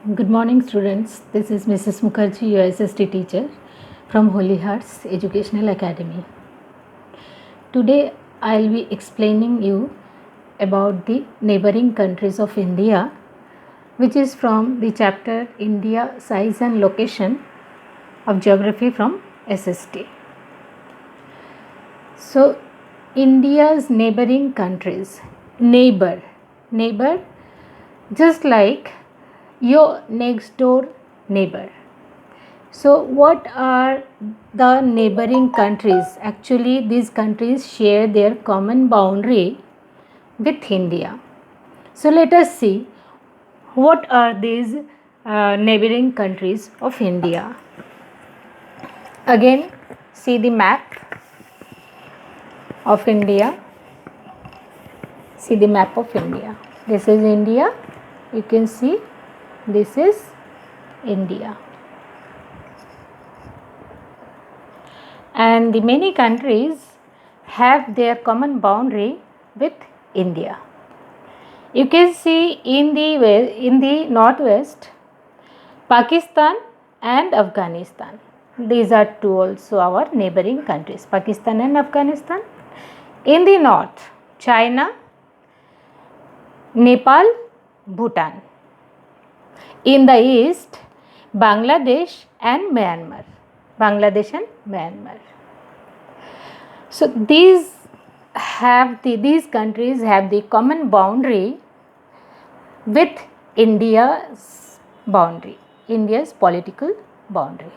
Good morning, students. This is Mrs. Mukherjee, your SST teacher from Holy Hearts Educational Academy. Today, I'll be explaining you about the neighboring countries of India, which is from the chapter India Size and Location of Geography from SST. So, India's neighboring countries, neighbor, just like your next door neighbor. So, what are the neighboring countries? Actually, these countries share their common boundary with India. So, let us see what are these neighboring countries of India. Again, see the map of India. See the map of India. This is India. You can see this is India. And the many countries have their common boundary with India. You can see in the northwest, Pakistan and Afghanistan. These are two also our neighboring countries, Pakistan and Afghanistan. In the north, China, Nepal, Bhutan. In the east, Bangladesh and Myanmar. So these countries have the common boundary with India's political boundary.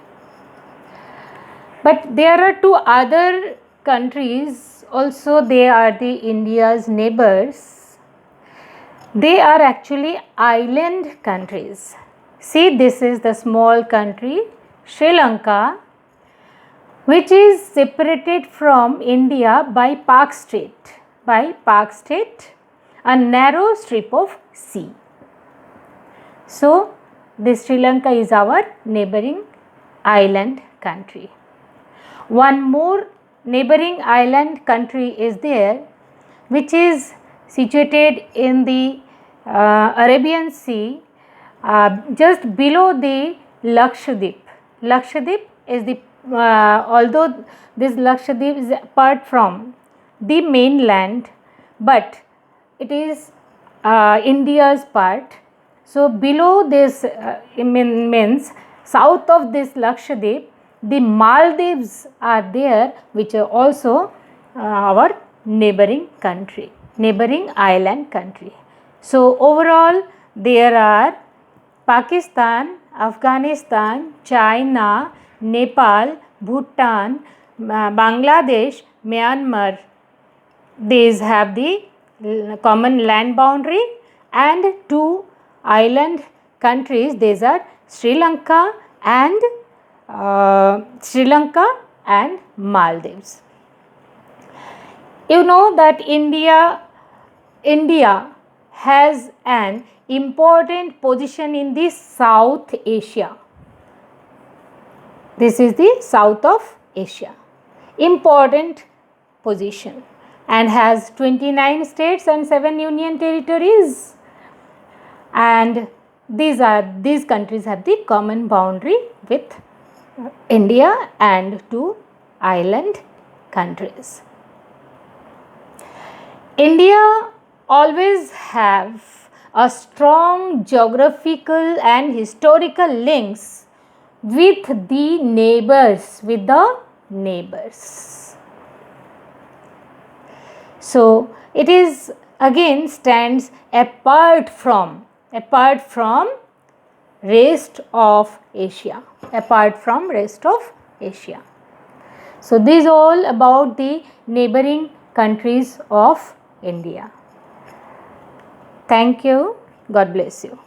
But there are two other countries also. They are the India's neighbors. They are actually island countries. See, this is the small country Sri Lanka, which is separated from India by Park Strait, a narrow strip of sea. So, this Sri Lanka is our neighboring island country. One more neighboring island country is there, which is situated in the Arabian Sea, just below the Lakshadweep. Lakshadweep is the although this Lakshadweep is apart from the mainland, but it is India's part. So below this means south of this Lakshadweep, the Maldives are there, which are also our neighboring island country. So overall, there are Pakistan, Afghanistan, China, Nepal, Bhutan, Bangladesh, Myanmar. These have the common land boundary, and two island countries. These are Sri Lanka and Maldives. You know that India has an important position in the South Asia. This is the South of Asia. Important position, and has 29 states and 7 union territories. And these countries have the common boundary with India and two island countries. India always have a strong geographical and historical links with the neighbors, So it is again stands apart from rest of Asia. So this is all about the neighboring countries of India. Thank you. God bless you.